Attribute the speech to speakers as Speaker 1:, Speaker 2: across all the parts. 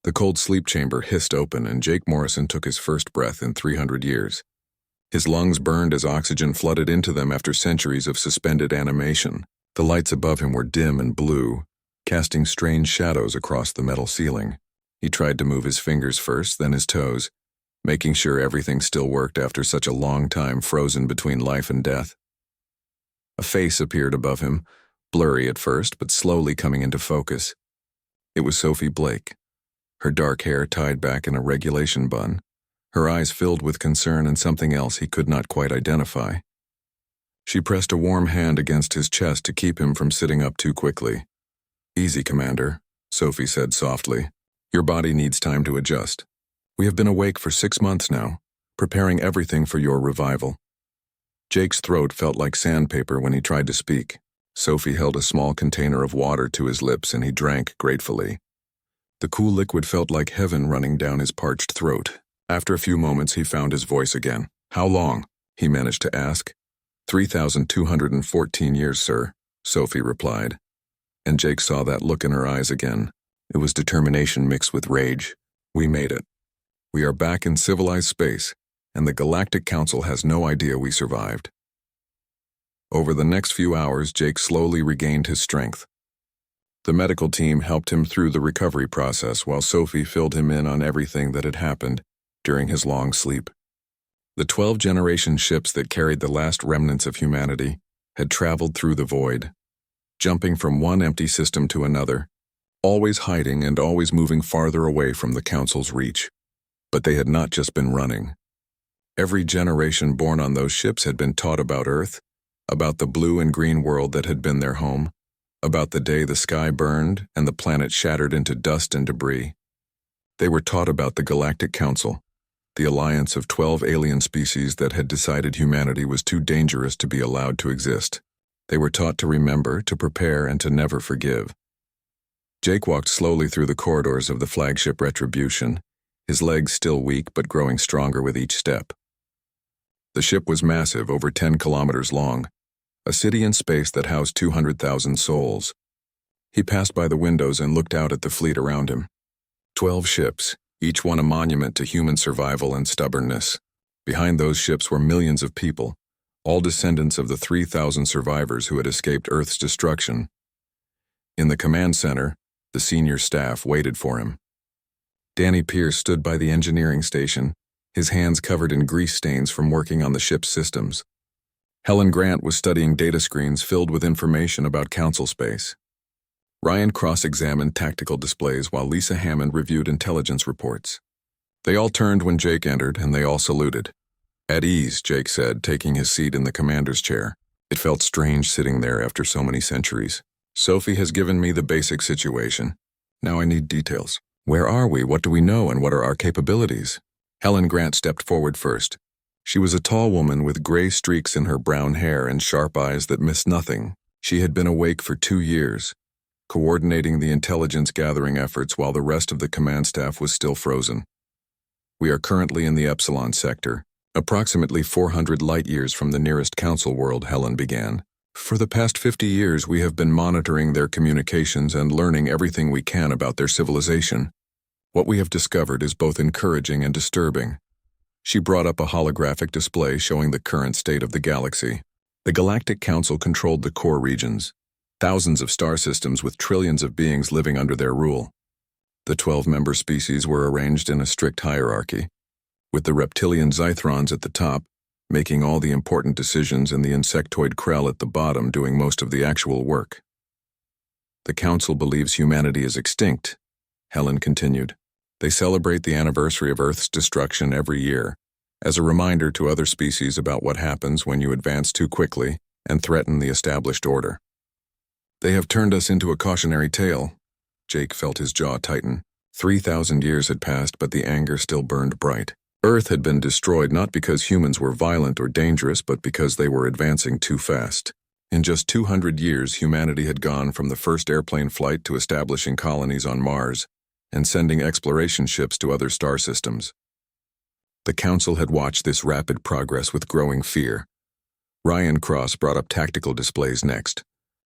Speaker 1: The cold sleep chamber hissed open, and Jake Morrison took his first breath in 300 years. His lungs burned as oxygen flooded into them after centuries of suspended animation. The lights above him were dim and blue, casting strange shadows across the metal ceiling. He tried to move his fingers first, then his toes, making sure everything still worked after such a long time frozen between life and death. A face appeared above him, blurry at first, but slowly coming into focus. It was Sophie Blake, her dark hair tied back in a regulation bun, her eyes filled with concern and something else he could not quite identify. She pressed a warm hand against his chest to keep him from sitting up too quickly. "Easy, Commander," Sophie said softly. "Your body needs time to adjust. We have been awake for 6 months now, preparing everything for your revival." Jake's throat felt like sandpaper when he tried to speak. Sophie held a small container of water to his lips and he drank gratefully. The cool liquid felt like heaven running down his parched throat. After a few moments, he found his voice again. "How long?" he managed to ask. 3,214 years, sir," Sophie replied. And Jake saw that look in her eyes again. It was determination mixed with rage. "We made it. We are back in civilized space, and the Galactic Council has no idea we survived." Over the next few hours, Jake slowly regained his strength. The medical team helped him through the recovery process while Sophie filled him in on everything that had happened during his long sleep. The 12-generation ships that carried the last remnants of humanity had traveled through the void, jumping from one empty system to another, always hiding and always moving farther away from the Council's reach. But they had not just been running. Every generation born on those ships had been taught about Earth, about the blue and green world that had been their home, about the day the sky burned and the planet shattered into dust and debris. They were taught about the Galactic Council, the alliance of 12 alien species that had decided humanity was too dangerous to be allowed to exist. They were taught to remember, to prepare, and to never forgive. Jake walked slowly through the corridors of the flagship Retribution, his legs still weak but growing stronger with each step. The ship was massive, over 10 kilometers long, a city in space that housed 200,000 souls. He passed by the windows and looked out at the fleet around him. 12 ships, each one a monument to human survival and stubbornness. Behind those ships were millions of people, all descendants of the 3,000 survivors who had escaped Earth's destruction. In the command center, the senior staff waited for him. Danny Pierce stood by the engineering station, his hands covered in grease stains from working on the ship's systems. Helen Grant was studying data screens filled with information about Council space. Ryan cross-examined tactical displays while Lisa Hammond reviewed intelligence reports. They all turned when Jake entered, and they all saluted. "At ease," Jake said, taking his seat in the commander's chair. It felt strange sitting there after so many centuries. "Sophie has given me the basic situation. Now I need details. Where are we? What do we know? And what are our capabilities?" Helen Grant stepped forward first. She was a tall woman with gray streaks in her brown hair and sharp eyes that missed nothing. She had been awake for 2 years, coordinating the intelligence-gathering efforts while the rest of the command staff was still frozen. "We are currently in the Epsilon sector, approximately 400 light-years from the nearest Council world," Helen began. "For the past 50 years, we have been monitoring their communications and learning everything we can about their civilization. What we have discovered is both encouraging and disturbing." She brought up a holographic display showing the current state of the galaxy. The Galactic Council controlled the core regions, thousands of star systems with trillions of beings living under their rule. The 12-member species were arranged in a strict hierarchy, with the reptilian Zythrons at the top, making all the important decisions, and the insectoid Krell at the bottom doing most of the actual work. "The Council believes humanity is extinct," Helen continued. "They celebrate the anniversary of Earth's destruction every year, as a reminder to other species about what happens when you advance too quickly and threaten the established order. They have turned us into a cautionary tale." Jake felt his jaw tighten. 3,000 years had passed, but the anger still burned bright. Earth had been destroyed not because humans were violent or dangerous, but because they were advancing too fast. In just 200 years, humanity had gone from the first airplane flight to establishing colonies on Mars and sending exploration ships to other star systems. The Council had watched this rapid progress with growing fear. Ryan Cross brought up tactical displays next.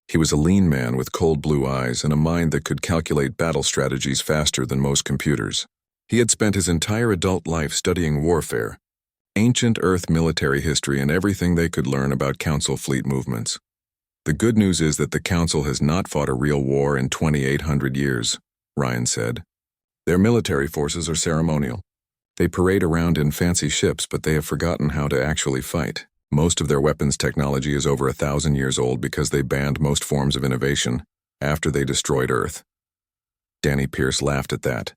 Speaker 1: He was a lean man with cold blue eyes and a mind that could calculate battle strategies faster than most computers. He had spent his entire adult life studying warfare, ancient Earth military history, and everything they could learn about Council fleet movements. The good news is that the Council has not fought a real war in 2,800 years, Ryan said. Their military forces are ceremonial. They parade around in fancy ships, but they have forgotten how to actually fight. Most of their weapons technology is over 1,000 years old because they banned most forms of innovation after they destroyed Earth. Danny Pierce laughed at that,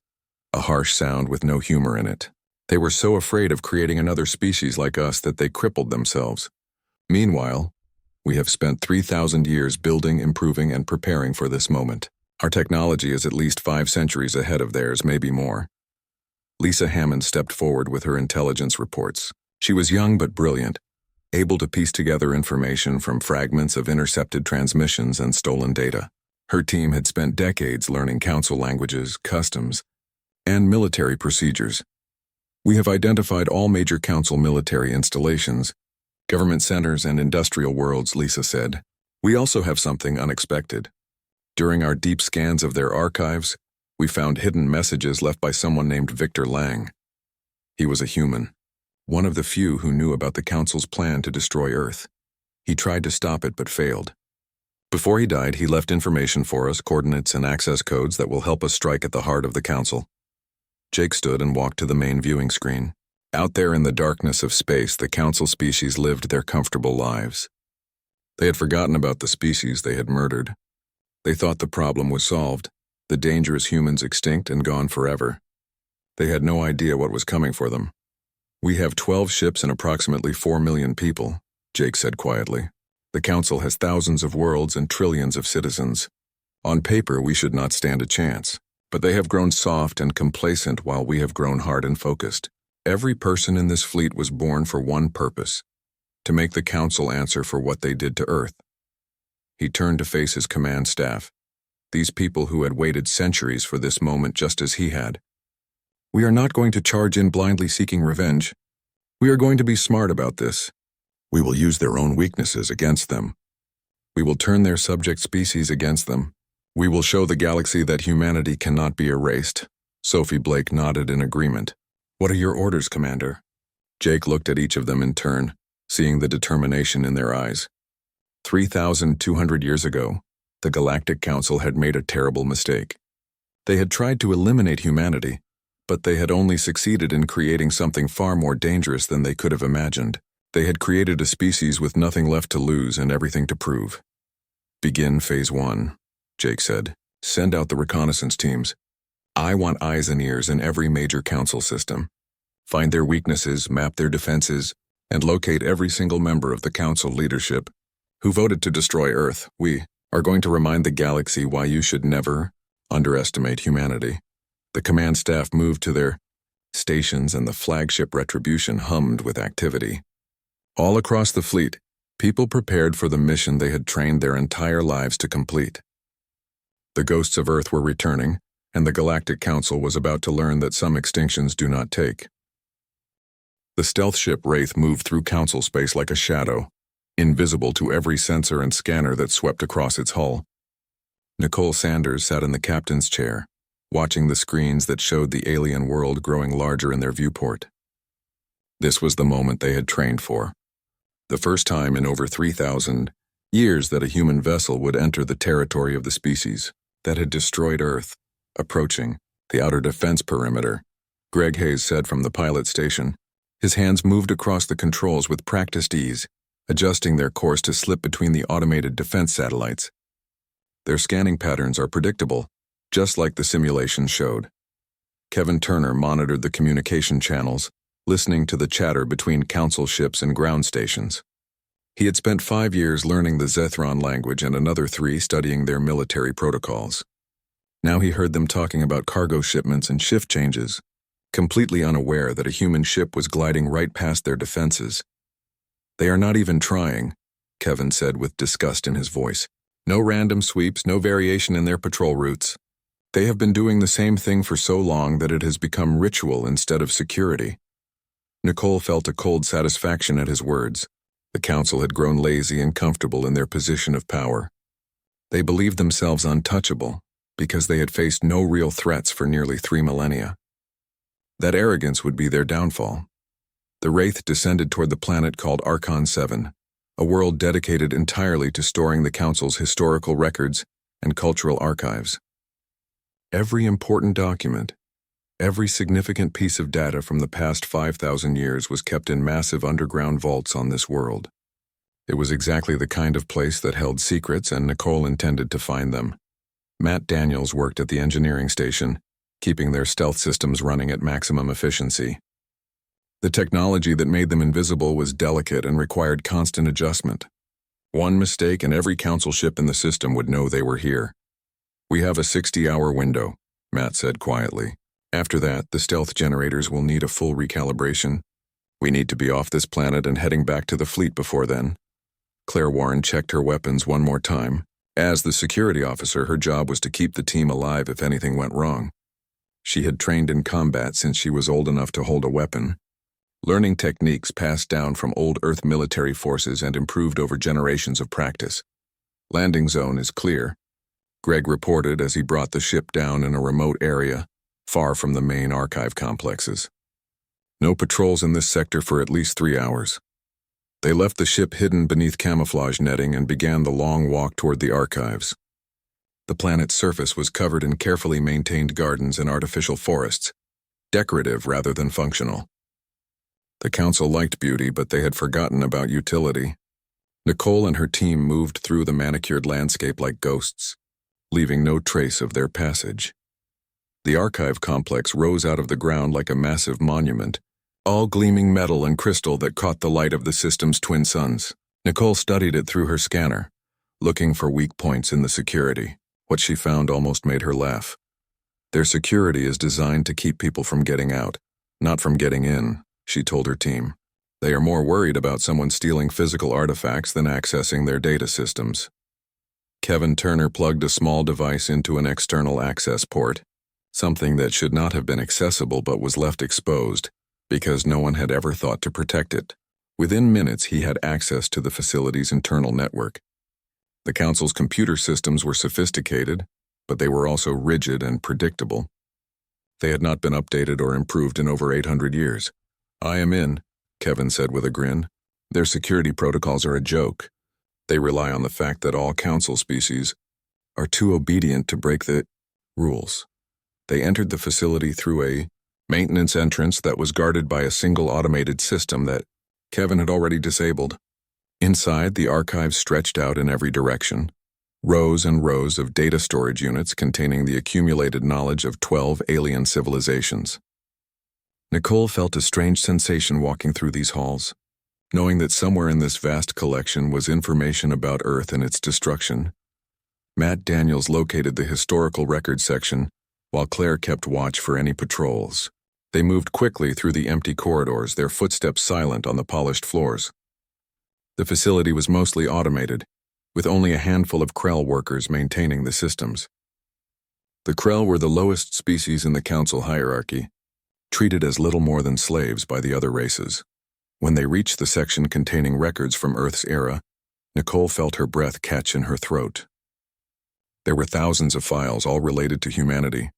Speaker 1: a harsh sound with no humor in it. They were so afraid of creating another species like us that they crippled themselves. Meanwhile, we have spent 3,000 years building, improving, and preparing for this moment. Our technology is at least 5 centuries ahead of theirs, maybe more. Lisa Hammond stepped forward with her intelligence reports. She was young but brilliant, able to piece together information from fragments of intercepted transmissions and stolen data. Her team had spent decades learning Council languages, customs, and military procedures. We have identified all major Council military installations, government centers, and industrial worlds, Lisa said. We also have something unexpected. During our deep scans of their archives, we found hidden messages left by someone named Victor Lang. He was a human, one of the few who knew about the Council's plan to destroy Earth. He tried to stop it but failed. Before he died, he left information for us, coordinates and access codes that will help us strike at the heart of the Council. Jake stood and walked to the main viewing screen. Out there in the darkness of space, the Council species lived their comfortable lives. They had forgotten about the species they had murdered. They thought the problem was solved, the dangerous humans extinct and gone forever. They had no idea what was coming for them. We have 12 ships and approximately 4 million people, Jake said quietly. The Council has thousands of worlds and trillions of citizens. On paper, we should not stand a chance, but they have grown soft and complacent while we have grown hard and focused. Every person in this fleet was born for one purpose, to make the Council answer for what they did to Earth. He turned to face his command staff, these people who had waited centuries for this moment just as he had. We are not going to charge in blindly seeking revenge. We are going to be smart about this. We will use their own weaknesses against them. We will turn their subject species against them. We will show the galaxy that humanity cannot be erased. Sophie Blake nodded in agreement. What are your orders, Commander? Jake looked at each of them in turn, seeing the determination in their eyes. 3,200 years ago, the Galactic Council had made a terrible mistake. They had tried to eliminate humanity, but they had only succeeded in creating something far more dangerous than they could have imagined. They had created a species with nothing left to lose and everything to prove. Begin Phase 1, Jake said. Send out the reconnaissance teams. I want eyes and ears in every major Council system. Find their weaknesses, map their defenses, and locate every single member of the Council leadership who voted to destroy Earth. We are going to remind the galaxy why you should never underestimate humanity. The command staff moved to their stations and the flagship Retribution hummed with activity. All across the fleet, people prepared for the mission they had trained their entire lives to complete. The ghosts of Earth were returning, and the Galactic Council was about to learn that some extinctions do not take. The stealth ship Wraith moved through Council space like a shadow, invisible to every sensor and scanner that swept across its hull. Nicole Sanders sat in the captain's chair, watching the screens that showed the alien world growing larger in their viewport. This was the moment they had trained for. The first time in over 3,000 years that a human vessel would enter the territory of the species that had destroyed Earth. Approaching the outer defense perimeter, Greg Hayes said from the pilot station. His hands moved across the controls with practiced ease, adjusting their course to slip between the automated defense satellites. Their scanning patterns are predictable, just like the simulation showed. Kevin Turner monitored the communication channels, listening to the chatter between Council ships and ground stations. He had spent 5 years learning the Zethron language and another 3 studying their military protocols. Now he heard them talking about cargo shipments and shift changes, completely unaware that a human ship was gliding right past their defenses. They are not even trying, Kevin said with disgust in his voice. No random sweeps, no variation in their patrol routes. They have been doing the same thing for so long that it has become ritual instead of security. Nicole felt a cold satisfaction at his words. The Council had grown lazy and comfortable in their position of power. They believed themselves untouchable because they had faced no real threats for nearly 3 millennia. That arrogance would be their downfall. The Wraith descended toward the planet called Archon 7, a world dedicated entirely to storing the Council's historical records and cultural archives. Every important document, every significant piece of data from the past 5,000 years was kept in massive underground vaults on this world. It was exactly the kind of place that held secrets, and Nicole intended to find them. Matt Daniels worked at the engineering station, keeping their stealth systems running at maximum efficiency. The technology that made them invisible was delicate and required constant adjustment. One mistake and every Council ship in the system would know they were here. "We have a 60-hour window," Matt said quietly. "After that, the stealth generators will need a full recalibration. We need to be off this planet and heading back to the fleet before then." Claire Warren checked her weapons one more time. As the security officer, her job was to keep the team alive if anything went wrong. She had trained in combat since she was old enough to hold a weapon, learning techniques passed down from old Earth military forces and improved over generations of practice. "Landing zone is clear," Greg reported as he brought the ship down in a remote area, far from the main archive complexes. "No patrols in this sector for at least 3 hours." They left the ship hidden beneath camouflage netting and began the long walk toward the archives. The planet's surface was covered in carefully maintained gardens and artificial forests, decorative rather than functional. The Council liked beauty, but they had forgotten about utility. Nicole and her team moved through the manicured landscape like ghosts, leaving no trace of their passage. The archive complex rose out of the ground like a massive monument, all gleaming metal and crystal that caught the light of the system's twin suns. Nicole studied it through her scanner, looking for weak points in the security. What she found almost made her laugh. "Their security is designed to keep people from getting out, not from getting in," she told her team. "They are more worried about someone stealing physical artifacts than accessing their data systems." Kevin Turner plugged a small device into an external access port, something that should not have been accessible but was left exposed, because no one had ever thought to protect it. Within minutes, he had access to the facility's internal network. The Council's computer systems were sophisticated, but they were also rigid and predictable. They had not been updated or improved in over 800 years. "I am in," Kevin said with a grin. "Their security protocols are a joke. They rely on the fact that all Council species are too obedient to break the rules." They entered the facility through a maintenance entrance that was guarded by a single automated system that Kevin had already disabled. Inside, the archives stretched out in every direction, rows and rows of data storage units containing the accumulated knowledge of 12 alien civilizations. Nicole felt a strange sensation walking through these halls, knowing that somewhere in this vast collection was information about Earth and its destruction. Matt Daniels located the historical records section, while Claire kept watch for any patrols. They moved quickly through the empty corridors, their footsteps silent on the polished floors. The facility was mostly automated, with only a handful of Krell workers maintaining the systems. The Krell were the lowest species in the Council hierarchy, treated as little more than slaves by the other races. When they reached the section containing records from Earth's era, Nicole felt her breath catch in her throat. There were thousands of files, all related to humanity.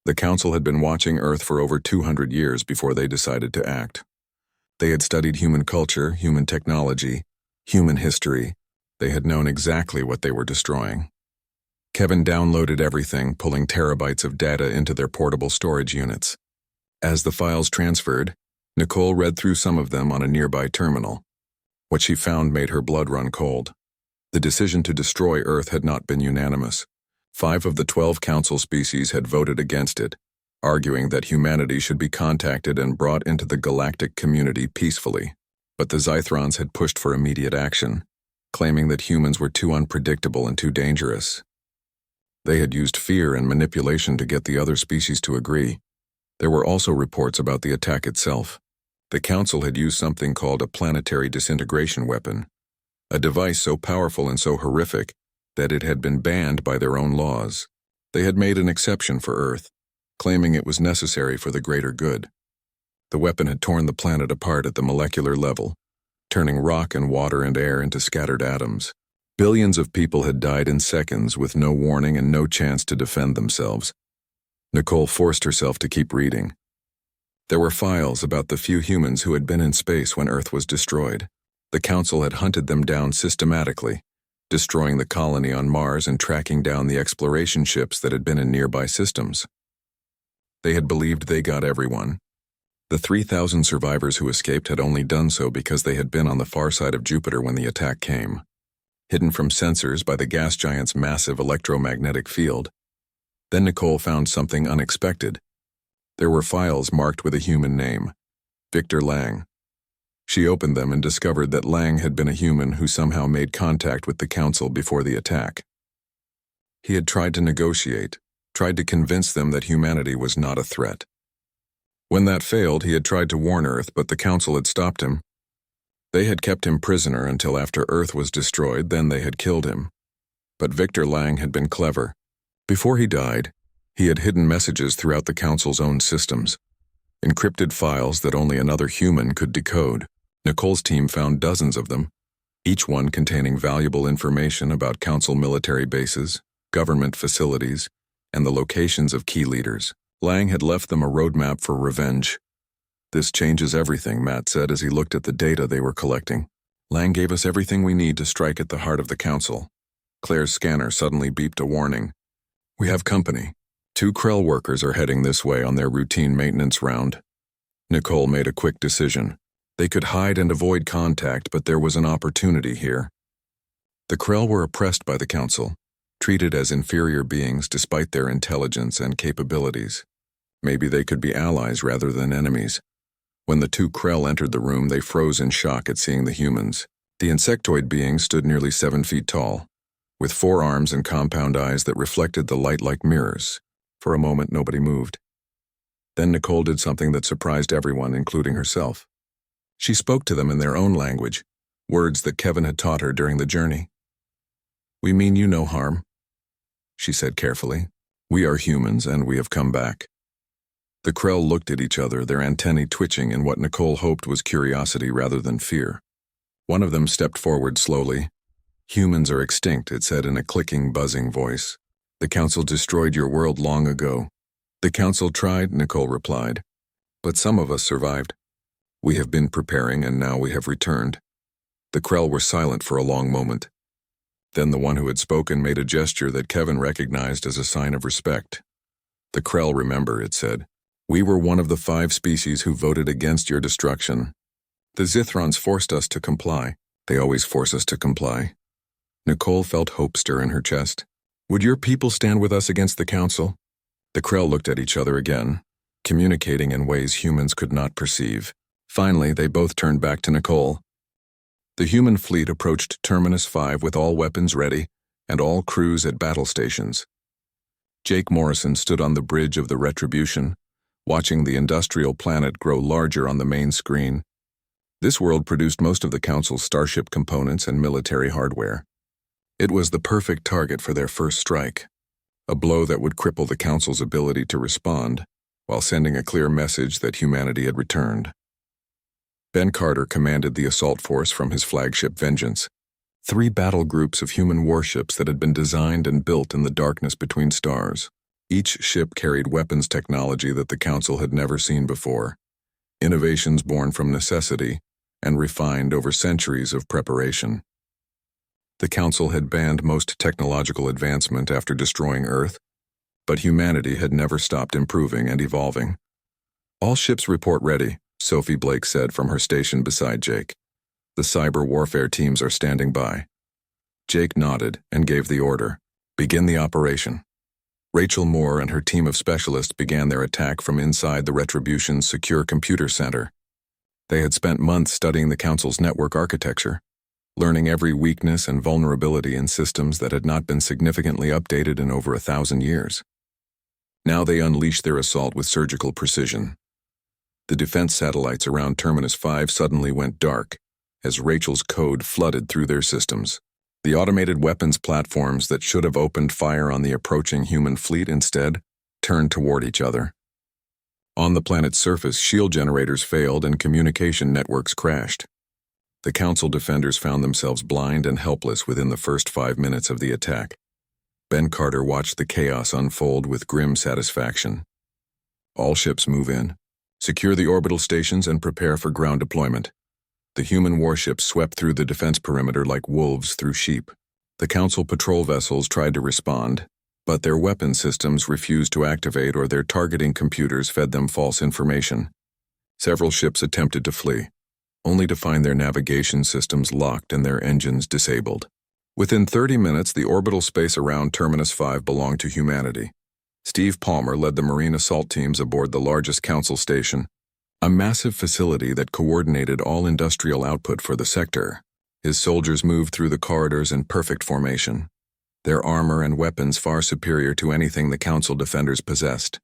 Speaker 1: The Council had been watching Earth for over 200 years before they decided to act. They had studied human culture, human technology, human history. They had known exactly what they were destroying. Kevin downloaded everything, pulling terabytes of data into their portable storage units. As the files transferred, Nicole read through some of them on a nearby terminal. What she found made her blood run cold. The decision to destroy Earth had not been unanimous. 5 of the 12 Council species had voted against it, arguing that humanity should be contacted and brought into the galactic community peacefully. But the Zythrons had pushed for immediate action, claiming that humans were too unpredictable and too dangerous. They had used fear and manipulation to get the other species to agree. There were also reports about the attack itself. The Council had used something called a planetary disintegration weapon, a device so powerful and so horrific that it had been banned by their own laws. They had made an exception for Earth, claiming it was necessary for the greater good. The weapon had torn the planet apart at the molecular level, turning rock and water and air into scattered atoms. Billions of people had died in seconds with no warning and no chance to defend themselves. Nicole forced herself to keep reading. There were files about the few humans who had been in space when Earth was destroyed. The Council had hunted them down systematically, destroying the colony on Mars and tracking down the exploration ships that had been in nearby systems. They had believed they got everyone. The 3,000 survivors who escaped had only done so because they had been on the far side of Jupiter when the attack came. Hidden from sensors by the gas giant's massive electromagnetic field. Then Nicole found something unexpected. There were files marked with a human name, Victor Lang. She opened them and discovered that Lang had been a human who somehow made contact with the Council before the attack. He had tried to negotiate, tried to convince them that humanity was not a threat. When that failed, he had tried to warn Earth, but the Council had stopped him. They had kept him prisoner until after Earth was destroyed, then they had killed him. But Victor Lang had been clever. Before he died, he had hidden messages throughout the Council's own systems, encrypted files that only another human could decode. Nicole's team found dozens of them, each one containing valuable information about Council military bases, government facilities, and the locations of key leaders. Lang had left them a roadmap for revenge. "This changes everything," Matt said as he looked at the data they were collecting. "Lang gave us everything we need to strike at the heart of the Council." Claire's scanner suddenly beeped a warning. "We have company. 2 Krell workers are heading this way on their routine maintenance round." Nicole made a quick decision. They could hide and avoid contact, but there was an opportunity here. The Krell were oppressed by the Council, treated as inferior beings despite their intelligence and capabilities. Maybe they could be allies rather than enemies. When the 2 Krell entered the room, they froze in shock at seeing the humans. The insectoid being stood nearly 7 feet tall, with 4 arms and compound eyes that reflected the light like mirrors. For a moment, nobody moved. Then Nicole did something that surprised everyone, including herself. She spoke to them in their own language, words that Kevin had taught her during the journey. "We mean you no harm," she said carefully. "We are humans, and we have come back." The Krell looked at each other, their antennae twitching in what Nicole hoped was curiosity rather than fear. One of them stepped forward slowly. "Humans are extinct," it said in a clicking, buzzing voice. "The Council destroyed your world long ago." "The Council tried," Nicole replied, "but some of us survived. We have been preparing, and now we have returned." The Krell were silent for a long moment. Then the one who had spoken made a gesture that Kevin recognized as a sign of respect. "The Krell remember," it said. "We were one of the 5 species who voted against your destruction. The Zithrons forced us to comply. They always force us to comply." Nicole felt hope stir in her chest. "Would your people stand with us against the Council?" The Krell looked at each other again, communicating in ways humans could not perceive. Finally, they both turned back to Nicole. The human fleet approached Terminus 5 with all weapons ready and all crews at battle stations. Jake Morrison stood on the bridge of the Retribution, watching the industrial planet grow larger on the main screen. This world produced most of the Council's starship components and military hardware. It was the perfect target for their first strike, a blow that would cripple the Council's ability to respond, while sending a clear message that humanity had returned. Ben Carter commanded the assault force from his flagship Vengeance, 3 battle groups of human warships that had been designed and built in the darkness between stars. Each ship carried weapons technology that the Council had never seen before, innovations born from necessity and refined over centuries of preparation. The Council had banned most technological advancement after destroying Earth, but humanity had never stopped improving and evolving. "All ships report ready," Sophie Blake said from her station beside Jake. "The cyber warfare teams are standing by." Jake nodded and gave the order, "Begin the operation." Rachel Moore and her team of specialists began their attack from inside the Retribution's secure computer center. They had spent months studying the Council's network architecture, learning every weakness and vulnerability in systems that had not been significantly updated in over 1,000 years. Now they unleashed their assault with surgical precision. The defense satellites around Terminus 5 suddenly went dark as Rachel's code flooded through their systems. The automated weapons platforms that should have opened fire on the approaching human fleet instead turned toward each other. On the planet's surface, shield generators failed and communication networks crashed. The Council defenders found themselves blind and helpless within the first 5 minutes of the attack. Ben Carter watched the chaos unfold with grim satisfaction. All ships move in. Secure the orbital stations and prepare for ground deployment. The human warships swept through the defense perimeter like wolves through sheep. The Council patrol vessels tried to respond, but their weapon systems refused to activate or their targeting computers fed them false information. Several ships attempted to flee, only to find their navigation systems locked and their engines disabled. Within 30 minutes, the orbital space around Terminus 5 belonged to humanity. Steve Palmer led the Marine assault teams aboard the largest Council station, a massive facility that coordinated all industrial output for the sector. His soldiers moved through the corridors in perfect formation, their armor and weapons far superior to anything the Council defenders possessed.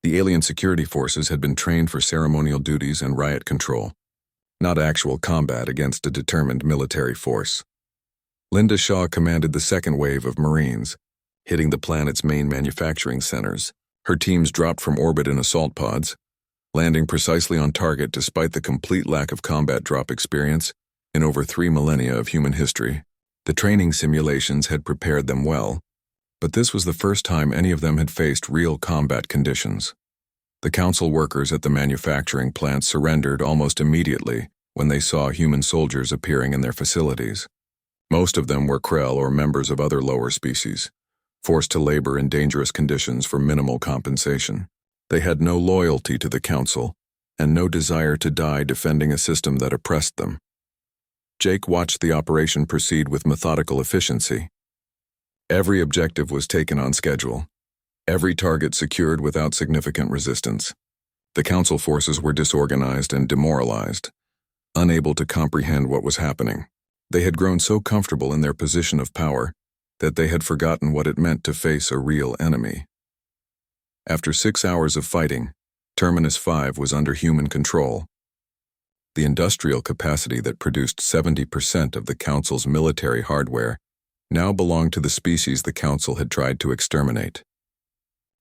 Speaker 1: The alien security forces had been trained for ceremonial duties and riot control, not actual combat against a determined military force. Linda Shaw commanded the second wave of Marines, hitting the planet's main manufacturing centers. Her teams dropped from orbit in assault pods, landing precisely on target despite the complete lack of combat drop experience in over 3 millennia of human history. The training simulations had prepared them well, but this was the first time any of them had faced real combat conditions. The Council workers at the manufacturing plant surrendered almost immediately when they saw human soldiers appearing in their facilities. Most of them were Krell or members of other lower species, forced to labor in dangerous conditions for minimal compensation. They had no loyalty to the Council and no desire to die defending a system that oppressed them. Jake watched the operation proceed with methodical efficiency. Every objective was taken on schedule, every target secured without significant resistance. The Council forces were disorganized and demoralized, unable to comprehend what was happening. They had grown so comfortable in their position of power that they had forgotten what it meant to face a real enemy. After 6 hours of fighting, Terminus 5 was under human control. The industrial capacity that produced 70% of the Council's military hardware now belonged to the species the Council had tried to exterminate.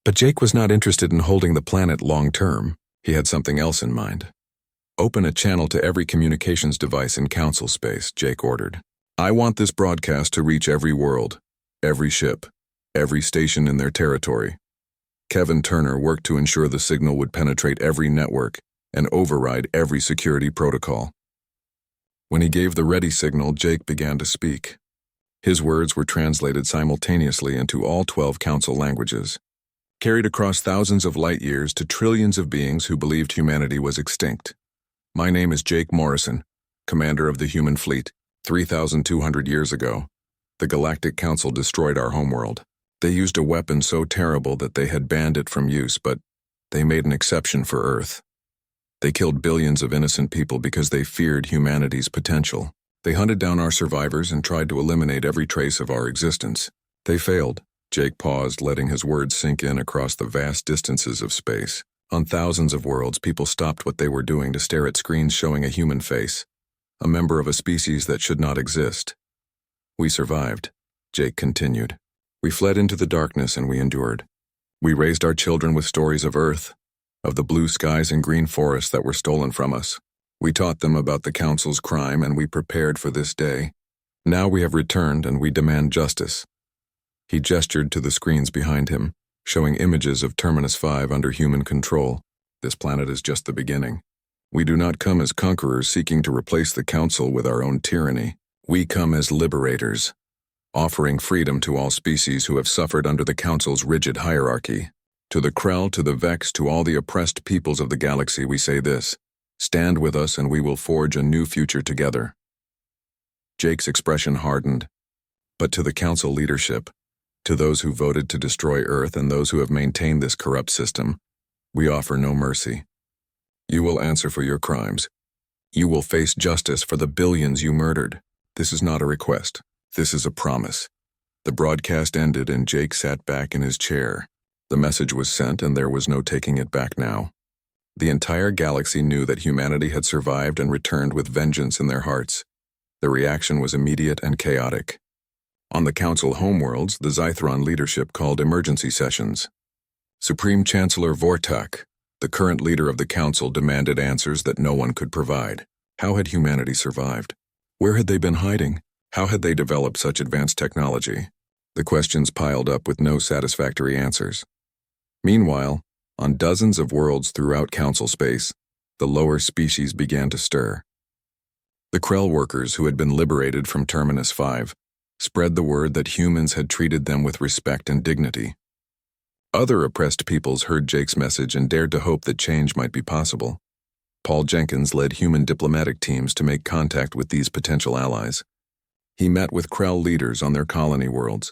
Speaker 1: But Jake was not interested in holding the planet long-term. He had something else in mind. "Open a channel to every communications device in Council space," Jake ordered. "I want this broadcast to reach every world, every ship, every station in their territory." Kevin Turner worked to ensure the signal would penetrate every network and override every security protocol. When he gave the ready signal, Jake began to speak. His words were translated simultaneously into all 12 Council languages, carried across thousands of light years to trillions of beings who believed humanity was extinct. "My name is Jake Morrison, commander of the human fleet. 3,200 years ago, the Galactic Council destroyed our homeworld. They used a weapon so terrible that they had banned it from use, but they made an exception for Earth. They killed billions of innocent people because they feared humanity's potential. They hunted down our survivors and tried to eliminate every trace of our existence. They failed." Jake paused, letting his words sink in across the vast distances of space. On thousands of worlds, people stopped what they were doing to stare at screens showing a human face, a member of a species that should not exist. "We survived," Jake continued. "We fled into the darkness and we endured. We raised our children with stories of Earth, of the blue skies and green forests that were stolen from us. We taught them about the Council's crime and we prepared for this day. Now we have returned and we demand justice." He gestured to the screens behind him, showing images of Terminus 5 under human control. "This planet is just the beginning. We do not come as conquerors seeking to replace the Council with our own tyranny. We come as liberators, offering freedom to all species who have suffered under the Council's rigid hierarchy. To the Krell, to the Vex, to all the oppressed peoples of the galaxy, we say this: stand with us and we will forge a new future together." Jake's expression hardened. But to the Council leadership, to those who voted to destroy Earth and those who have maintained this corrupt system, we offer no mercy. You will answer for your crimes. You will face justice for the billions you murdered. This is not a request. This is a promise. The broadcast ended and Jake sat back in his chair. The message was sent and there was no taking it back now. The entire galaxy knew that humanity had survived and returned with vengeance in their hearts. The reaction was immediate and chaotic. On the Council homeworlds, the Zythron leadership called emergency sessions. Supreme Chancellor Vortak, the current leader of the Council, demanded answers that no one could provide. How had humanity survived? Where had they been hiding? How had they developed such advanced technology? The questions piled up with no satisfactory answers. Meanwhile, on dozens of worlds throughout Council space, the lower species began to stir. The Krell workers who had been liberated from Terminus 5 spread the word that humans had treated them with respect and dignity. Other oppressed peoples heard Jake's message and dared to hope that change might be possible. Paul Jenkins led human diplomatic teams to make contact with these potential allies. He met with Krell leaders on their colony worlds,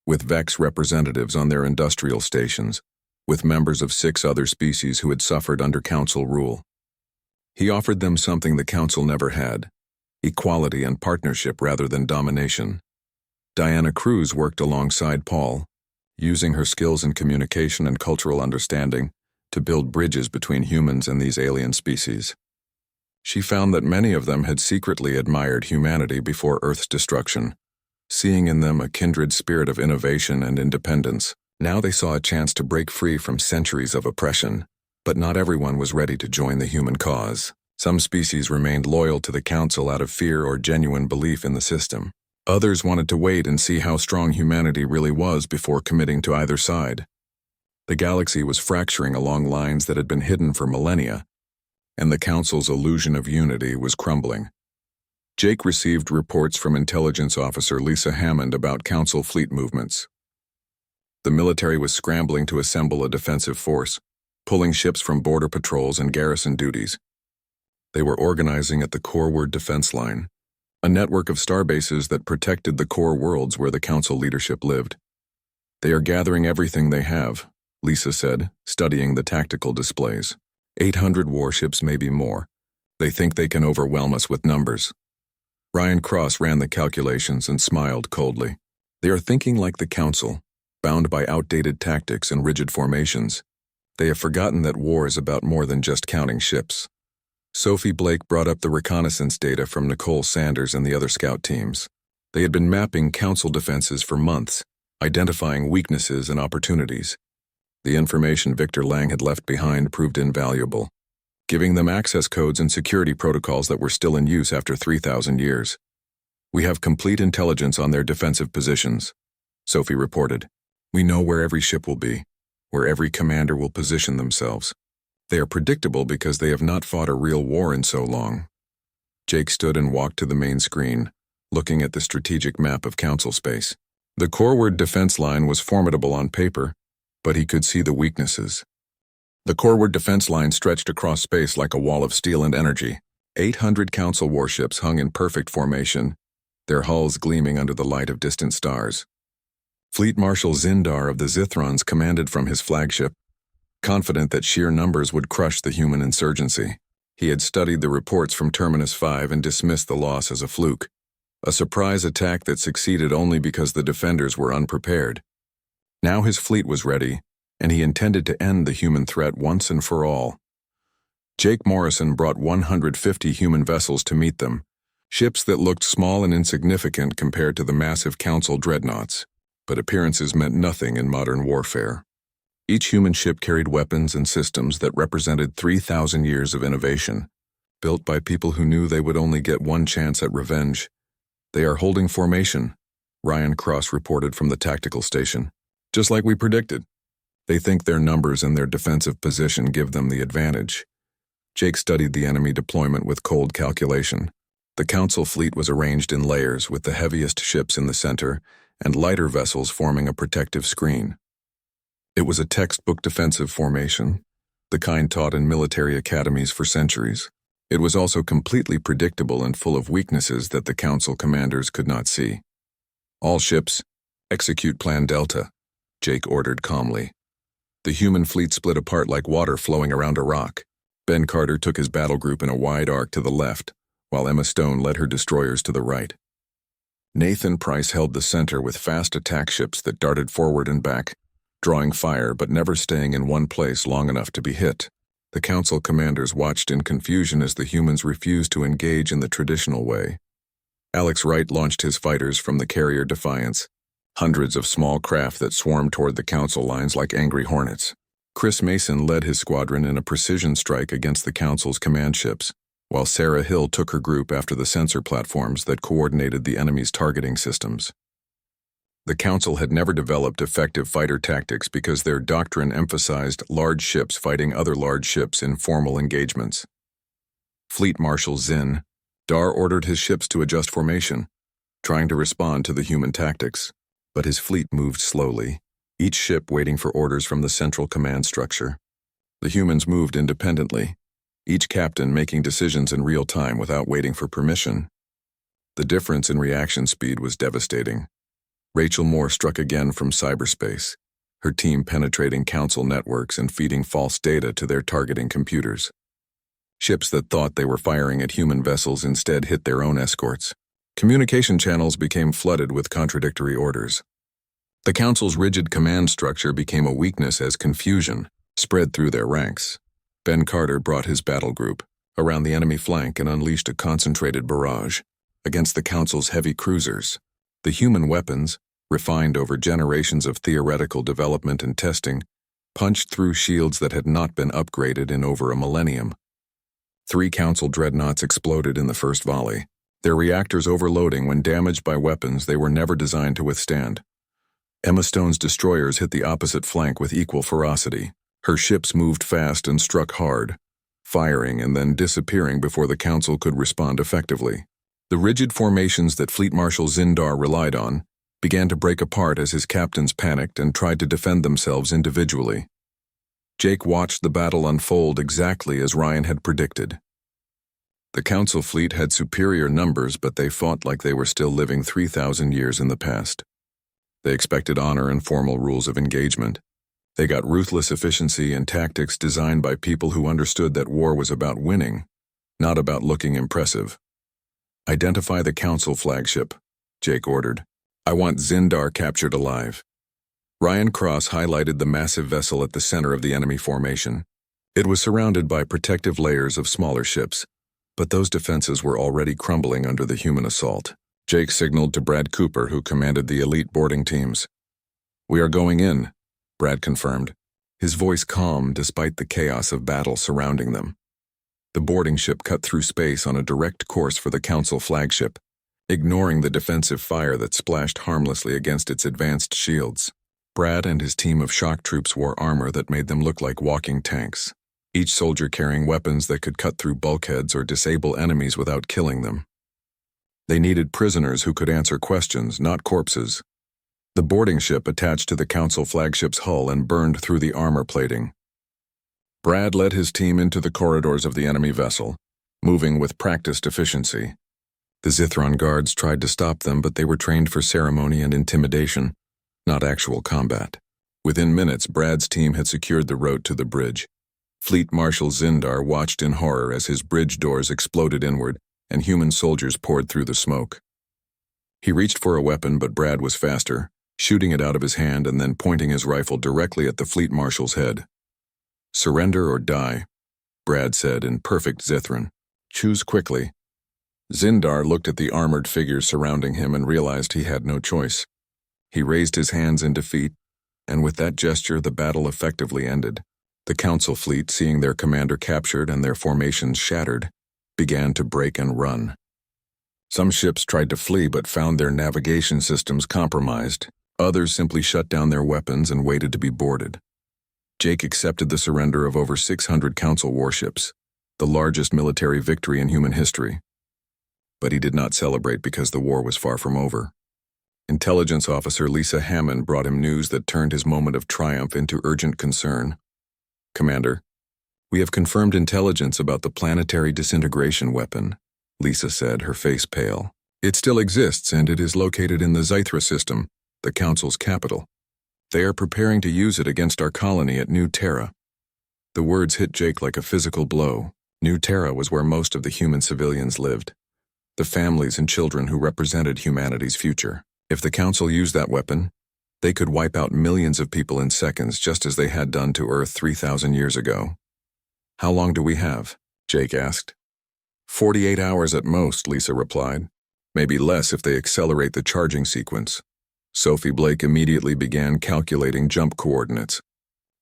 Speaker 1: with Vex representatives on their industrial stations, with members of 6 other species who had suffered under Council rule. He offered them something the Council never had: equality and partnership rather than domination. Diana Cruz worked alongside Paul, using her skills in communication and cultural understanding to build bridges between humans and these alien species. She found that many of them had secretly admired humanity before Earth's destruction, seeing in them a kindred spirit of innovation and independence. Now they saw a chance to break free from centuries of oppression, but not everyone was ready to join the human cause. Some species remained loyal to the Council out of fear or genuine belief in the system. Others wanted to wait and see how strong humanity really was before committing to either side. The galaxy was fracturing along lines that had been hidden for millennia, and the Council's illusion of unity was crumbling. Jake received reports from Intelligence Officer Lisa Hammond about Council fleet movements. The military was scrambling to assemble a defensive force, pulling ships from border patrols and garrison duties. They were organizing at the Coreward Defense Line, a network of starbases that protected the core worlds where the Council leadership lived. "They are gathering everything they have," Lisa said, studying the tactical displays. 800 warships, maybe more. They think they can overwhelm us with numbers. Ryan Cross ran the calculations and smiled coldly. They are thinking like the Council, bound by outdated tactics and rigid formations. They have forgotten that war is about more than just counting ships. Sophie Blake brought up the reconnaissance data from Nicole Sanders and the other scout teams. They had been mapping Council defenses for months, identifying weaknesses and opportunities. The information Victor Lang had left behind proved invaluable, giving them access codes and security protocols that were still in use after 3,000 years. "We have complete intelligence on their defensive positions," Sophie reported. "We know where every ship will be, where every commander will position themselves. They are predictable because they have not fought a real war in so long." Jake stood and walked to the main screen, looking at the strategic map of Council space. The Coreward defense line was formidable on paper, but he could see the weaknesses. The Coreward defense line stretched across space like a wall of steel and energy. 800 Council warships hung in perfect formation, their hulls gleaming under the light of distant stars. Fleet Marshal Zindar of the Zithrons commanded from his flagship, confident that sheer numbers would crush the human insurgency. He had studied the reports from Terminus 5 and dismissed the loss as a fluke, a surprise attack that succeeded only because the defenders were unprepared. Now his fleet was ready, and he intended to end the human threat once and for all. Jake Morrison brought 150 human vessels to meet them, ships that looked small and insignificant compared to the massive Council dreadnoughts, but appearances meant nothing in modern warfare. Each human ship carried weapons and systems that represented 3,000 years of innovation, built by people who knew they would only get one chance at revenge. "They are holding formation," Ryan Cross reported from the tactical station. "Just like we predicted. They think their numbers and their defensive position give them the advantage." Jake studied the enemy deployment with cold calculation. The Council fleet was arranged in layers, with the heaviest ships in the center and lighter vessels forming a protective screen. It was a textbook defensive formation, the kind taught in military academies for centuries. It was also completely predictable and full of weaknesses that the Council commanders could not see. "All ships, execute Plan Delta," Jake ordered calmly. The human fleet split apart like water flowing around a rock. Ben Carter took his battle group in a wide arc to the left, while Emma Stone led her destroyers to the right. Nathan Price held the center with fast attack ships that darted forward and back, drawing fire but never staying in one place long enough to be hit. The Council commanders watched in confusion as the humans refused to engage in the traditional way. Alex Wright launched his fighters from the carrier Defiance, hundreds of small craft that swarmed toward the Council lines like angry hornets. Chris Mason led his squadron in a precision strike against the Council's command ships, while Sarah Hill took her group after the sensor platforms that coordinated the enemy's targeting systems. The Council had never developed effective fighter tactics because their doctrine emphasized large ships fighting other large ships in formal engagements. Fleet Marshal Zin Dar ordered his ships to adjust formation, trying to respond to the human tactics, but his fleet moved slowly, each ship waiting for orders from the central command structure. The humans moved independently, each captain making decisions in real time without waiting for permission. The difference in reaction speed was devastating. Rachel Moore struck again from cyberspace, her team penetrating Council networks and feeding false data to their targeting computers. Ships that thought they were firing at human vessels instead hit their own escorts. Communication channels became flooded with contradictory orders. The Council's rigid command structure became a weakness as confusion spread through their ranks. Ben Carter brought his battle group around the enemy flank and unleashed a concentrated barrage against the Council's heavy cruisers. The human weapons, refined over generations of theoretical development and testing, punched through shields that had not been upgraded in over a millennium. 3 Council dreadnoughts exploded in the first volley, their reactors overloading when damaged by weapons they were never designed to withstand. Emma Stone's destroyers hit the opposite flank with equal ferocity. Her ships moved fast and struck hard, firing and then disappearing before the Council could respond effectively. The rigid formations that Fleet Marshal Zindar relied on began to break apart as his captains panicked and tried to defend themselves individually. Jake watched the battle unfold exactly as Ryan had predicted. The Council fleet had superior numbers, but they fought like they were still living 3,000 years in the past. They expected honor and formal rules of engagement. They got ruthless efficiency and tactics designed by people who understood that war was about winning, not about looking impressive. "Identify the Council flagship," Jake ordered. "I want Zindar captured alive." Ryan Cross highlighted the massive vessel at the center of the enemy formation. It was surrounded by protective layers of smaller ships, but those defenses were already crumbling under the human assault. Jake signaled to Brad Cooper, who commanded the elite boarding teams. "We are going in," Brad confirmed, his voice calm despite the chaos of battle surrounding them. The boarding ship cut through space on a direct course for the Council flagship, ignoring the defensive fire that splashed harmlessly against its advanced shields. Brad and his team of shock troops wore armor that made them look like walking tanks, each soldier carrying weapons that could cut through bulkheads or disable enemies without killing them. They needed prisoners who could answer questions, not corpses. The boarding ship attached to the Council flagship's hull and burned through the armor plating. Brad led his team into the corridors of the enemy vessel, moving with practiced efficiency. The Zithron guards tried to stop them, but they were trained for ceremony and intimidation, not actual combat. Within minutes, Brad's team had secured the road to the bridge. Fleet Marshal Zindar watched in horror as his bridge doors exploded inward and human soldiers poured through the smoke. He reached for a weapon, but Brad was faster, shooting it out of his hand and then pointing his rifle directly at the Fleet Marshal's head. "Surrender or die," Brad said in perfect Zithron. "Choose quickly." Zindar looked at the armored figures surrounding him and realized he had no choice. He raised his hands in defeat, and with that gesture the battle effectively ended. The Council fleet, seeing their commander captured and their formations shattered, began to break and run. Some ships tried to flee but found their navigation systems compromised. Others simply shut down their weapons and waited to be boarded. Jake accepted the surrender of over 600 Council warships, the largest military victory in human history. But he did not celebrate because the war was far from over. Intelligence officer Lisa Hammond brought him news that turned his moment of triumph into urgent concern. "Commander, we have confirmed intelligence about the planetary disintegration weapon," Lisa said, her face pale. "It still exists, and it is located in the Zythra system, the Council's capital. They are preparing to use it against our colony at New Terra." The words hit Jake like a physical blow. New Terra was where most of the human civilians lived, the families and children who represented humanity's future. If the Council used that weapon, they could wipe out millions of people in seconds, just as they had done to Earth 3,000 years ago. "How long do we have?" Jake asked. 48 hours at most," Lisa replied. "Maybe less if they accelerate the charging sequence." Sophie Blake immediately began calculating jump coordinates.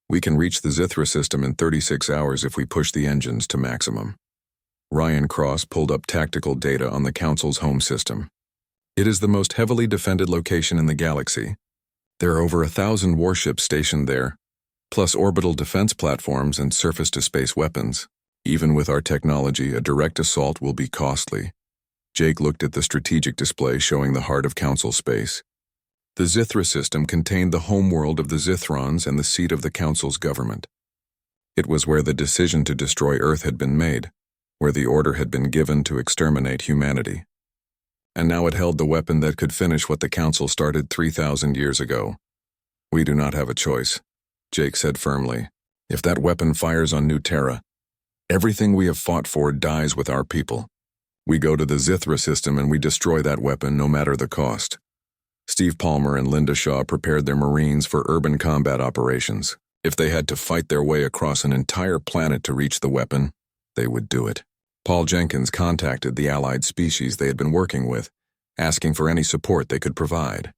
Speaker 1: "We can reach the Zythra system in 36 hours if we push the engines to maximum." Ryan Cross pulled up tactical data on the Council's home system. It is the most heavily defended location in the galaxy. There are over 1,000 warships stationed there, plus orbital defense platforms and surface-to-space weapons. Even with our technology, a direct assault will be costly. Jake looked at the strategic display showing the heart of Council space. The Zithra system contained the homeworld of the Zithrons and the seat of the Council's government. It was where the decision to destroy Earth had been made, where the order had been given to exterminate humanity. And now it held the weapon that could finish what the Council started 3,000 years ago. We do not have a choice, Jake said firmly. If that weapon fires on New Terra, everything we have fought for dies with our people. We go to the Zithra system and we destroy that weapon no matter the cost. Steve Palmer and Linda Shaw prepared their Marines for urban combat operations. If they had to fight their way across an entire planet to reach the weapon, they would do it. Paul Jenkins contacted the allied species they had been working with, asking for any support they could provide.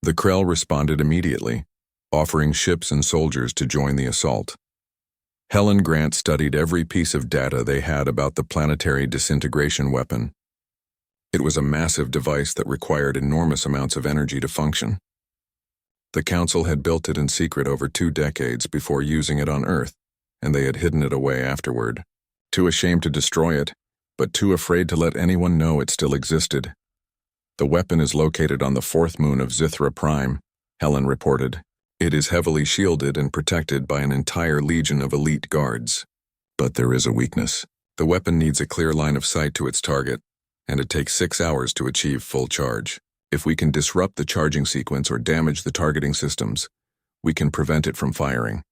Speaker 1: The Krell responded immediately, offering ships and soldiers to join the assault. Helen Grant studied every piece of data they had about the planetary disintegration weapon. It was a massive device that required enormous amounts of energy to function. The Council had built it in secret over 2 decades before using it on Earth, and they had hidden it away afterward. Too ashamed to destroy it, but too afraid to let anyone know it still existed. The weapon is located on the 4th moon of Zithra Prime, Helen reported. It is heavily shielded and protected by an entire legion of elite guards. But there is a weakness. The weapon needs a clear line of sight to its target, and it takes 6 hours to achieve full charge. If we can disrupt the charging sequence or damage the targeting systems, we can prevent it from firing.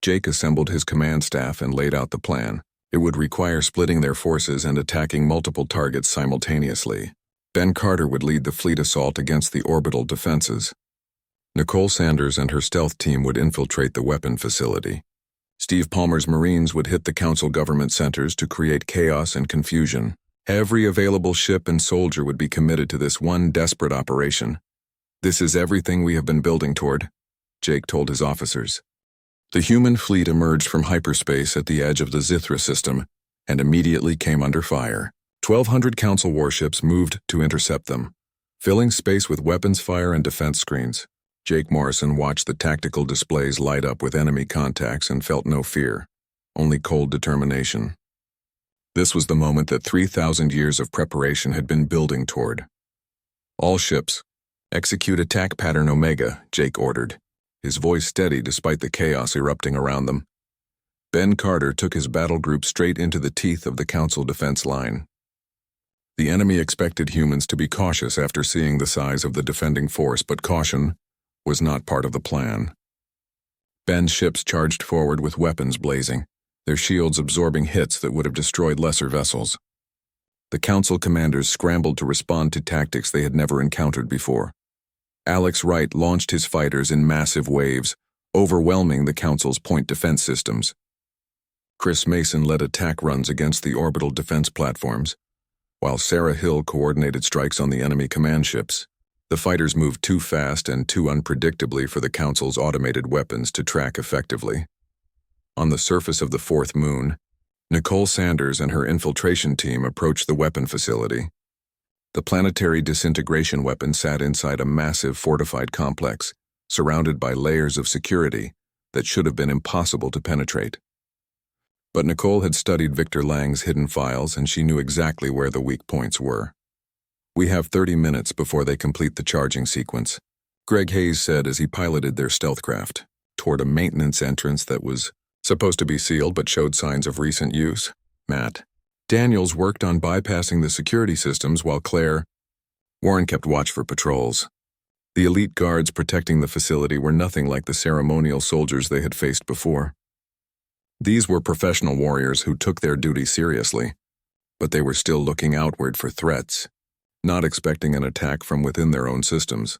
Speaker 1: Jake assembled his command staff and laid out the plan. It would require splitting their forces and attacking multiple targets simultaneously. Ben Carter would lead the fleet assault against the orbital defenses. Nicole Sanders and her stealth team would infiltrate the weapon facility. Steve Palmer's Marines would hit the Council government centers to create chaos and confusion. Every available ship and soldier would be committed to this one desperate operation. This is everything we have been building toward, Jake told his officers. The human fleet emerged from hyperspace at the edge of the Zithra system and immediately came under fire. 1,200 Council warships moved to intercept them, filling space with weapons fire and defense screens. Jake Morrison watched the tactical displays light up with enemy contacts and felt no fear, only cold determination. This was the moment that 3,000 years of preparation had been building toward. All ships, execute attack pattern Omega, Jake ordered, his voice steady despite the chaos erupting around them. Ben Carter took his battle group straight into the teeth of the Council defense line. The enemy expected humans to be cautious after seeing the size of the defending force, but caution was not part of the plan. Ben's ships charged forward with weapons blazing, their shields absorbing hits that would have destroyed lesser vessels. The Council commanders scrambled to respond to tactics they had never encountered before. Alex Wright launched his fighters in massive waves, overwhelming the Council's point defense systems. Chris Mason led attack runs against the orbital defense platforms, while Sarah Hill coordinated strikes on the enemy command ships. The fighters moved too fast and too unpredictably for the Council's automated weapons to track effectively. On the surface of the 4th moon, Nicole Sanders and her infiltration team approached the weapon facility. The planetary disintegration weapon sat inside a massive fortified complex, surrounded by layers of security that should have been impossible to penetrate. But Nicole had studied Victor Lang's hidden files and she knew exactly where the weak points were. We have 30 minutes before they complete the charging sequence, Greg Hayes said as he piloted their stealth craft toward a maintenance entrance that was supposed to be sealed but showed signs of recent use. Matt Daniels worked on bypassing the security systems while Warren kept watch for patrols. The elite guards protecting the facility were nothing like the ceremonial soldiers they had faced before. These were professional warriors who took their duty seriously, but they were still looking outward for threats, not expecting an attack from within their own systems.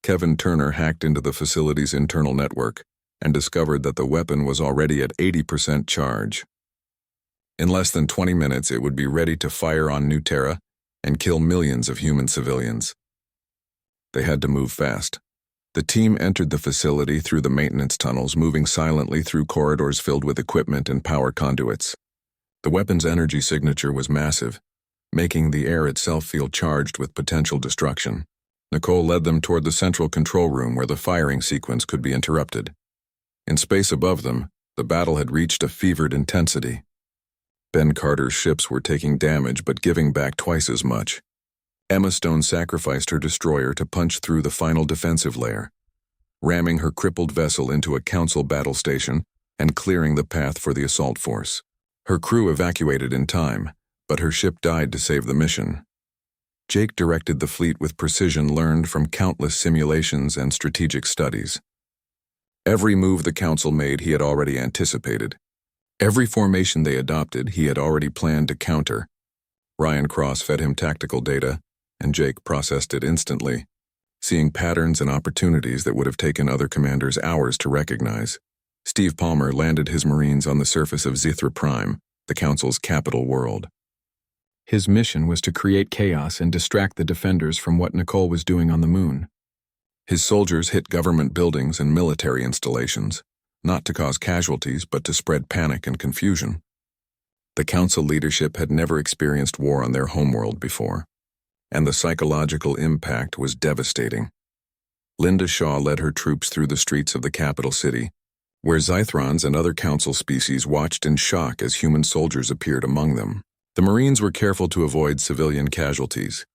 Speaker 1: Kevin Turner hacked into the facility's internal network and discovered that the weapon was already at 80% charge. In less than 20 minutes, it would be ready to fire on New Terra and kill millions of human civilians. They had to move fast. The team entered the facility through the maintenance tunnels, moving silently through corridors filled with equipment and power conduits. The weapon's energy signature was massive, making the air itself feel charged with potential destruction. Nicole led them toward the central control room where the firing sequence could be interrupted. In space above them, the battle had reached a fevered intensity. Ben Carter's ships were taking damage but giving back twice as much. Emma Stone sacrificed her destroyer to punch through the final defensive layer, ramming her crippled vessel into a Council battle station and clearing the path for the assault force. Her crew evacuated in time, but her ship died to save the mission. Jake directed the fleet with precision learned from countless simulations and strategic studies. Every move the Council made he had already anticipated. Every formation they adopted he had already planned to counter. Ryan Cross fed him tactical data, and Jake processed it instantly, seeing patterns and opportunities that would have taken other commanders hours to recognize. Steve Palmer landed his Marines on the surface of Zithra Prime, the Council's capital world. His mission was to create chaos and distract the defenders from what Nicole was doing on the moon. His soldiers hit government buildings and military installations, not to cause casualties but to spread panic and confusion. The Council leadership had never experienced war on their homeworld before, and the psychological impact was devastating. Linda Shaw led her troops through the streets of the capital city, where Zythrons and other Council species watched in shock as human soldiers appeared among them. The Marines were careful to avoid civilian casualties,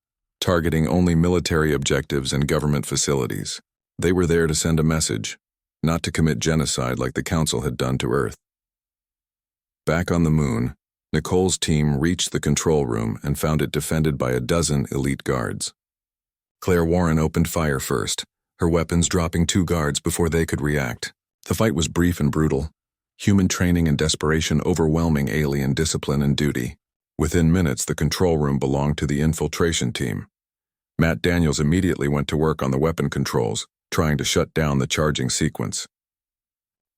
Speaker 1: targeting only military objectives and government facilities. They were there to send a message, not to commit genocide like the Council had done to Earth. Back on the moon, Nicole's team reached the control room and found it defended by a dozen elite guards. Claire Warren opened fire first, her weapons dropping 2 guards before they could react. The fight was brief and brutal, human training and desperation overwhelming alien discipline and duty. Within minutes, the control room belonged to the infiltration team. Matt Daniels immediately went to work on the weapon controls, trying to shut down the charging sequence.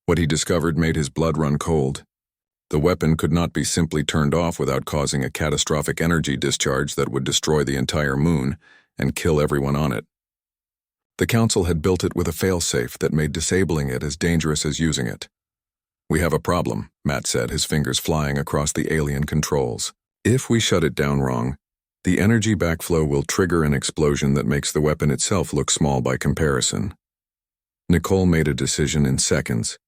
Speaker 1: What he discovered made his blood run cold. The weapon could not be simply turned off without causing a catastrophic energy discharge that would destroy the entire moon and kill everyone on it. The Council had built it with a failsafe that made disabling it as dangerous as using it. "We have a problem," Matt said, his fingers flying across the alien controls. "If we shut it down wrong, the energy backflow will trigger an explosion that makes the weapon itself look small by comparison." Nicole made a decision in seconds.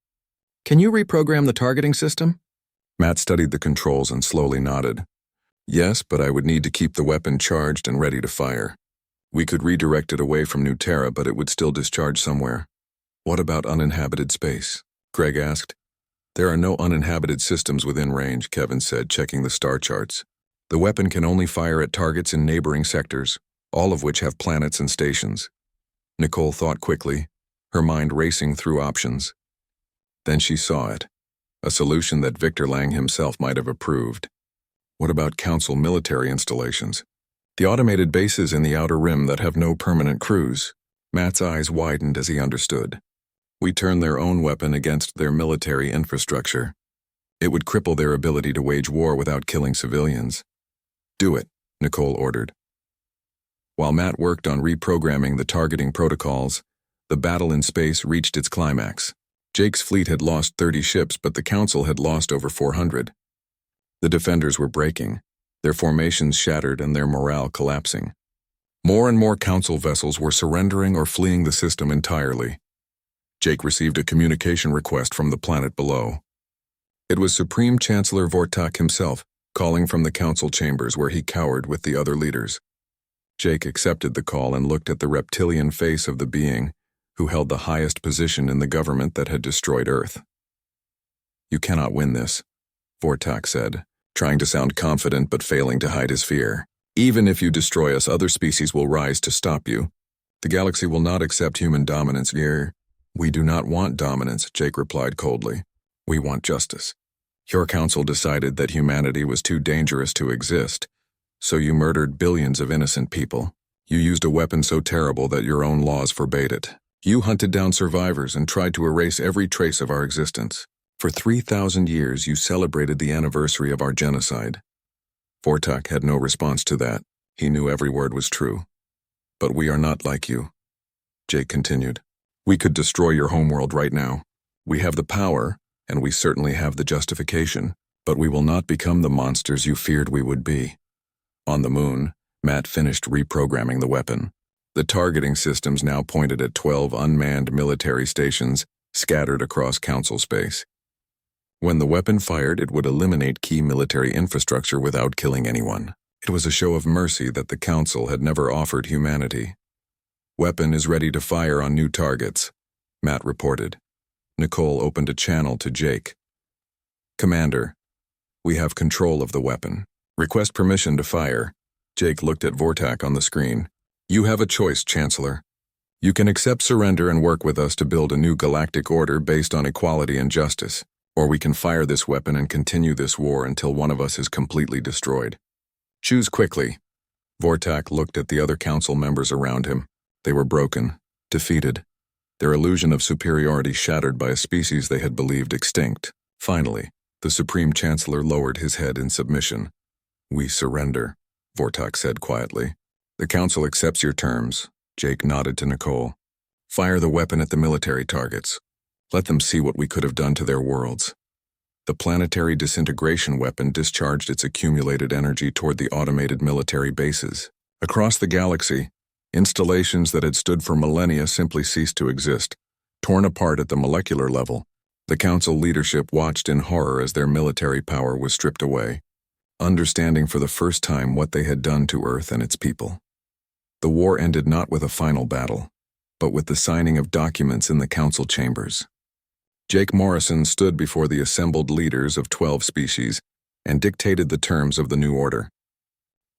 Speaker 1: "Can you reprogram the targeting system?" Matt studied the controls and slowly nodded. "Yes, but I would need to keep the weapon charged and ready to fire. We could redirect it away from New Terra, but it would still discharge somewhere." "What about uninhabited space?" Greg asked. "There are no uninhabited systems within range," Kevin said, checking the star charts. "The weapon can only fire at targets in neighboring sectors, all of which have planets and stations." Nicole thought quickly, her mind racing through options. Then she saw it, a solution that Victor Lang himself might have approved. "What about Council military installations? The automated bases in the Outer Rim that have no permanent crews?" Matt's eyes widened as he understood. "We turn their own weapon against their military infrastructure. It would cripple their ability to wage war without killing civilians." "Do it," Nicole ordered. While Matt worked on reprogramming the targeting protocols, the battle in space reached its climax. Jake's fleet had lost 30 ships, but the Council had lost over 400. The defenders were breaking, their formations shattered and their morale collapsing. More and more Council vessels were surrendering or fleeing the system entirely. Jake received a communication request from the planet below. It was Supreme Chancellor Vortak himself, calling from the Council chambers where he cowered with the other leaders. Jake accepted the call and looked at the reptilian face of the being who held the highest position in the government that had destroyed Earth. "You cannot win this," Vortak said, trying to sound confident but failing to hide his fear. "Even if you destroy us, other species will rise to stop you. The galaxy will not accept human dominance here." "We do not want dominance," Jake replied coldly. "We want justice. Your Council decided that humanity was too dangerous to exist, so you murdered billions of innocent people. You used a weapon so terrible that your own laws forbade it. You hunted down survivors and tried to erase every trace of our existence. For 3,000 years, you celebrated the anniversary of our genocide." Vortak had no response to that. He knew every word was true. "But we are not like you," Jake continued. "We could destroy your homeworld right now. We have the power, and we certainly have the justification. But we will not become the monsters you feared we would be. On the moon, Matt finished reprogramming the weapon. The targeting systems now pointed at 12 unmanned military stations scattered across Council space. When the weapon fired, it would eliminate key military infrastructure without killing anyone. It was a show of mercy that the Council had never offered humanity. Weapon is ready to fire on new targets, Matt reported. Nicole opened a channel to Jake. Commander, we have control of the weapon. Request permission to fire. Jake looked at Vortak on the screen. You have a choice, Chancellor. You can accept surrender and work with us to build a new galactic order based on equality and justice, or we can fire this weapon and continue this war until one of us is completely destroyed. Choose quickly. Vortak looked at the other council members around him. They were broken, defeated, their illusion of superiority shattered by a species they had believed extinct. Finally, the Supreme Chancellor lowered his head in submission. We surrender, Vortak said quietly. The Council accepts your terms. Jake nodded to Nicole. Fire the weapon at the military targets. Let them see what we could have done to their worlds. The planetary disintegration weapon discharged its accumulated energy toward the automated military bases. Across the galaxy, installations that had stood for millennia simply ceased to exist. Torn apart at the molecular level, the Council leadership watched in horror as their military power was stripped away, understanding for the first time what they had done to Earth and its people. The war ended not with a final battle, but with the signing of documents in the Council chambers. Jake Morrison stood before the assembled leaders of 12 species and dictated the terms of the new order.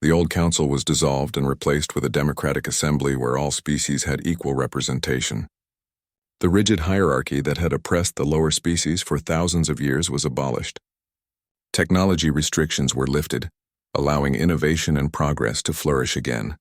Speaker 1: The old council was dissolved and replaced with a democratic assembly where all species had equal representation. The rigid hierarchy that had oppressed the lower species for thousands of years was abolished. Technology restrictions were lifted, allowing innovation and progress to flourish again.